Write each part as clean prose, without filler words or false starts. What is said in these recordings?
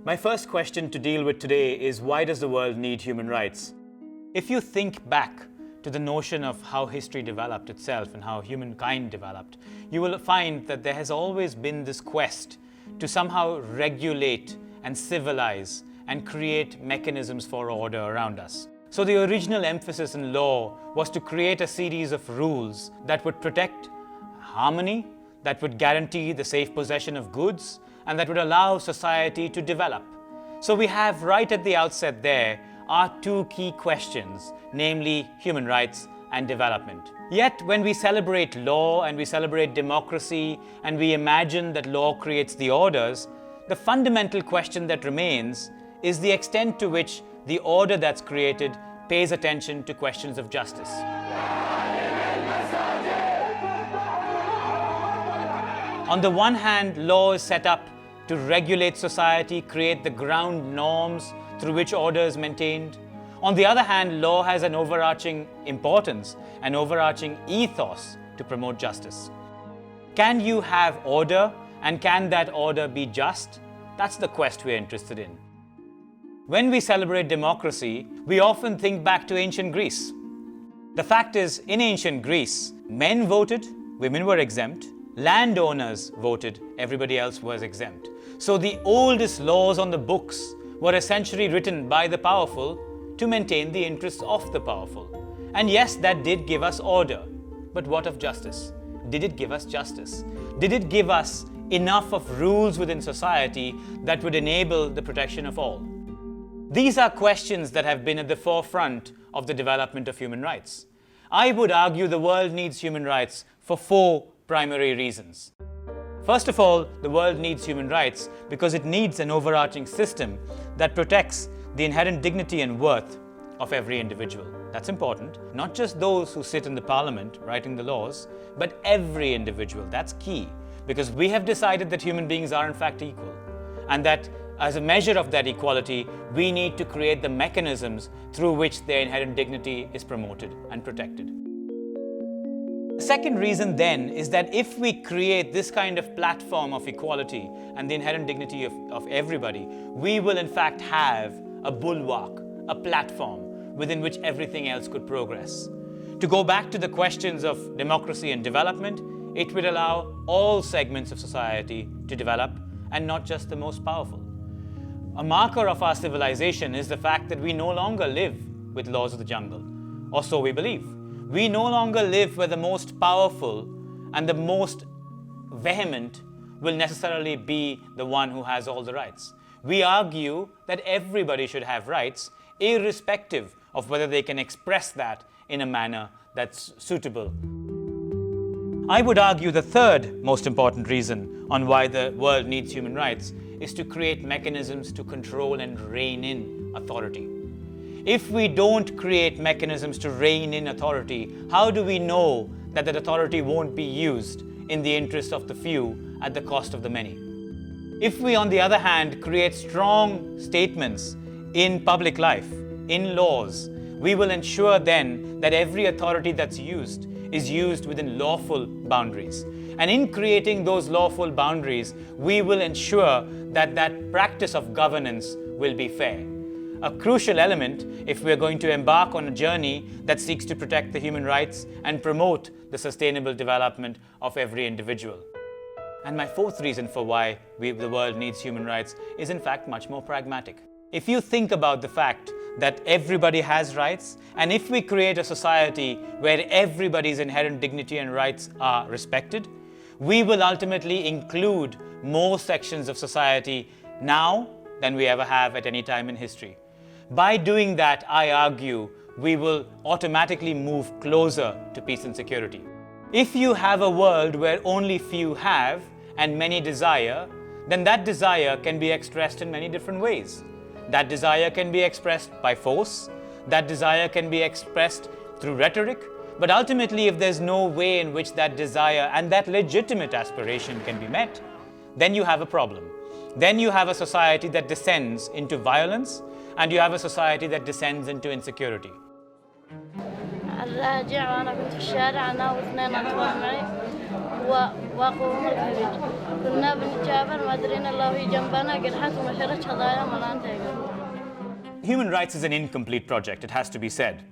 My first question to deal with today is, why does the world need human rights? If you think back to the notion of how history developed itself and how humankind developed, you will find that there has always been this quest to somehow regulate and civilize and create mechanisms for order around us. So the original emphasis in law was to create a series of rules that would protect harmony, that would guarantee the safe possession of goods, and that would allow society to develop. So we have right at the outset there are two key questions, namely human rights and development. Yet when we celebrate law and we celebrate democracy and we imagine that law creates the orders, the fundamental question that remains is the extent to which the order that's created pays attention to questions of justice. On the one hand, law is set up to regulate society, create the ground norms through which order is maintained. On the other hand, law has an overarching importance, an overarching ethos to promote justice. Can you have order, and can that order be just? That's the quest we're interested in. When we celebrate democracy, we often think back to ancient Greece. The fact is, in ancient Greece, men voted, women were exempt, landowners voted, everybody else was exempt. So the oldest laws on the books were essentially written by the powerful to maintain the interests of the powerful. And yes, that did give us order. But what of justice? Did it give us justice? Did it give us enough of rules within society that would enable the protection of all? These are questions that have been at the forefront of the development of human rights. I would argue the world needs human rights for four primary reasons. First of all, the world needs human rights because it needs an overarching system that protects the inherent dignity and worth of every individual. That's important. Not just those who sit in the parliament writing the laws, but every individual. That's key, because we have decided that human beings are in fact equal, and that as a measure of that equality, we need to create the mechanisms through which their inherent dignity is promoted and protected. The second reason then is that if we create this kind of platform of equality and the inherent dignity of everybody, we will in fact have a bulwark, a platform within which everything else could progress. To go back to the questions of democracy and development, it would allow all segments of society to develop and not just the most powerful. A marker of our civilization is the fact that we no longer live with laws of the jungle, or so we believe. We no longer live where the most powerful and the most vehement will necessarily be the one who has all the rights. We argue that everybody should have rights, irrespective of whether they can express that in a manner that's suitable. I would argue the third most important reason on why the world needs human rights is to create mechanisms to control and rein in authority. If we don't create mechanisms to rein in authority, how do we know that that authority won't be used in the interest of the few at the cost of the many? If we, on the other hand, create strong statements in public life, in laws, we will ensure then that every authority that's used is used within lawful boundaries. And in creating those lawful boundaries, we will ensure that that practice of governance will be fair. A crucial element if we're going to embark on a journey that seeks to protect the human rights and promote the sustainable development of every individual. And my fourth reason for why the world needs human rights is in fact much more pragmatic. If you think about the fact that everybody has rights, and if we create a society where everybody's inherent dignity and rights are respected, we will ultimately include more sections of society now than we ever have at any time in history. By doing that, I argue, we will automatically move closer to peace and security. If you have a world where only few have and many desire, then that desire can be expressed in many different ways. That desire can be expressed by force, that desire can be expressed through rhetoric, but ultimately if there's no way in which that desire and that legitimate aspiration can be met, then you have a problem. Then you have a society that descends into violence, and you have a society that descends into insecurity. الراجع وأنا كنت في الشارع أنا واثنين أطفال معي وقوم الخليج كنا بنتجابر ما أدرينا الله جنبنا قرحت ومشرت هضايا ملانتها. Human rights is an incomplete project, it has to be said.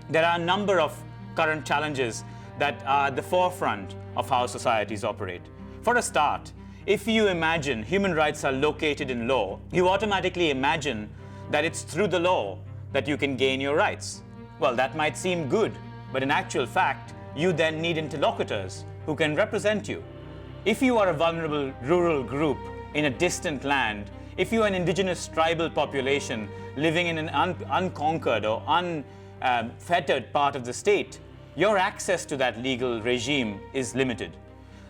There are a number of current challenges that are at the forefront of how societies operate. For a start, if you imagine human rights are located in law, you automatically imagine that it's through the law that you can gain your rights. Well, that might seem good, but in actual fact, you then need interlocutors who can represent you. If you are a vulnerable rural group in a distant land, if you are an indigenous tribal population living in an unconquered or unfettered part of the state, your access to that legal regime is limited.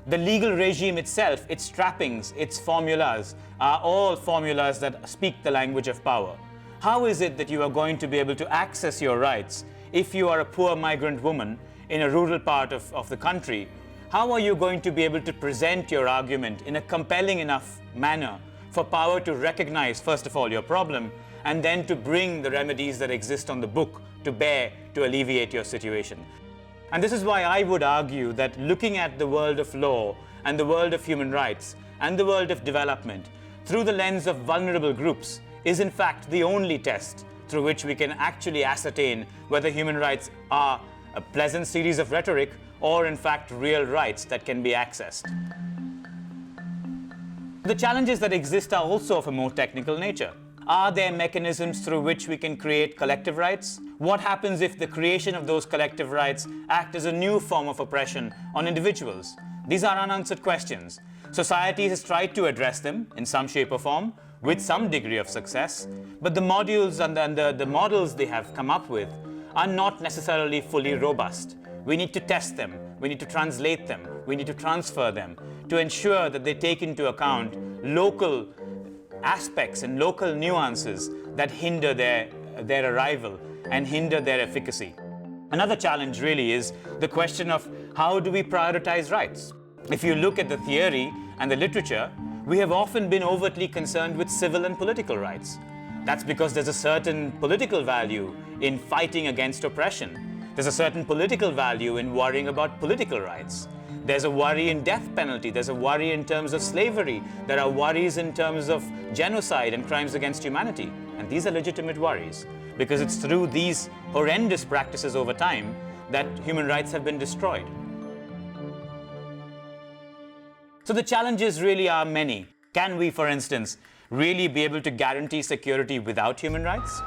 The legal regime itself, its trappings, its formulas, are all formulas that speak the language of power. How is it that you are going to be able to access your rights if you are a poor migrant woman in a rural part of the country? How are you going to be able to present your argument in a compelling enough manner for power to recognize, first of all, your problem, and then to bring the remedies that exist on the book to bear to alleviate your situation? And this is why I would argue that looking at the world of law and the world of human rights and the world of development through the lens of vulnerable groups is in fact the only test through which we can actually ascertain whether human rights are a pleasant series of rhetoric or in fact real rights that can be accessed. The challenges that exist are also of a more technical nature. Are there mechanisms through which we can create collective rights? What happens if the creation of those collective rights act as a new form of oppression on individuals? These are unanswered questions. Society has tried to address them in some shape or form with some degree of success, but the modules and the models they have come up with are not necessarily fully robust. We need to test them, we need to translate them, we need to transfer them to ensure that they take into account local aspects and local nuances that hinder their arrival and hinder their efficacy. Another challenge really is the question of how do we prioritize rights? If you look at the theory and the literature, we have often been overtly concerned with civil and political rights. That's because there's a certain political value in fighting against oppression. There's a certain political value in worrying about political rights. There's a worry in death penalty. There's a worry in terms of slavery. There are worries in terms of genocide and crimes against humanity. And these are legitimate worries because it's through these horrendous practices over time that human rights have been destroyed. So the challenges really are many. Can we, for instance, really be able to guarantee security without human rights?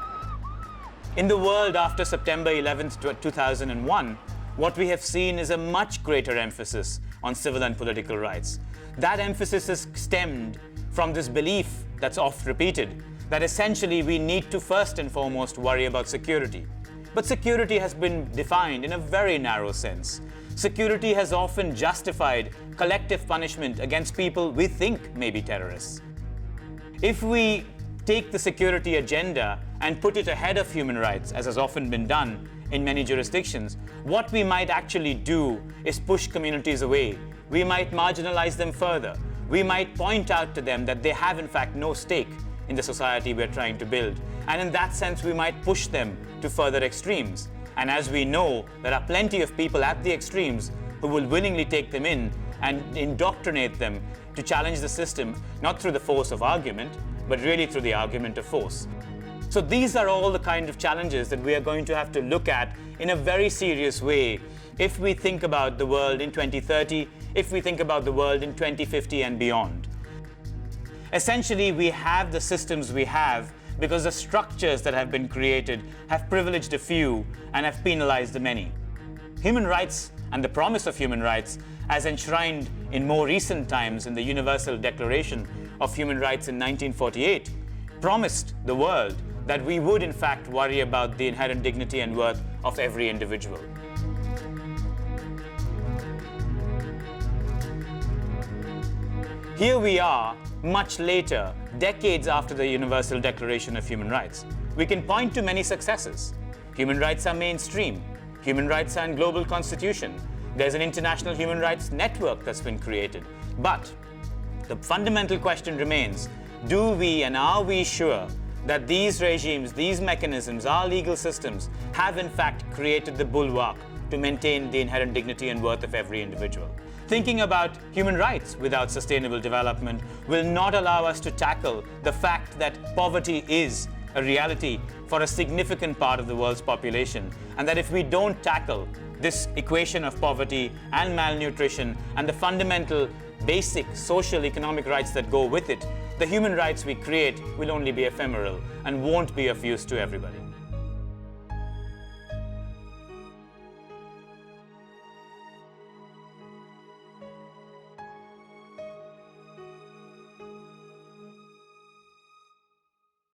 In the world after September 11th, 2001, what we have seen is a much greater emphasis on civil and political rights. That emphasis is stemmed from this belief that's oft repeated, that essentially we need to first and foremost worry about security. But security has been defined in a very narrow sense. Security has often justified collective punishment against people we think may be terrorists. If we take the security agenda and put it ahead of human rights, as has often been done in many jurisdictions, what we might actually do is push communities away. We might marginalize them further. We might point out to them that they have in fact no stake in the society we're trying to build. And in that sense, we might push them to further extremes. And as we know, there are plenty of people at the extremes who will willingly take them in and indoctrinate them to challenge the system, not through the force of argument, but really through the argument of force. So these are all the kind of challenges that we are going to have to look at in a very serious way if we think about the world in 2030, if we think about the world in 2050 and beyond. Essentially, we have the systems we have because the structures that have been created have privileged a few and have penalized the many. Human rights and the promise of human rights, as enshrined in more recent times in the Universal Declaration of Human Rights in 1948, promised the world that we would in fact worry about the inherent dignity and worth of every individual. Here we are, much later, decades after the Universal Declaration of Human Rights. We can point to many successes. Human rights are mainstream. Human rights are in global constitution. There's an international human rights network that's been created. But the fundamental question remains, do we and are we sure that these regimes, these mechanisms, our legal systems have in fact created the bulwark to maintain the inherent dignity and worth of every individual? Thinking about human rights without sustainable development will not allow us to tackle the fact that poverty is a reality for a significant part of the world's population, and that if we don't tackle this equation of poverty and malnutrition and the fundamental basic social economic rights that go with it, the human rights we create will only be ephemeral and won't be of use to everybody.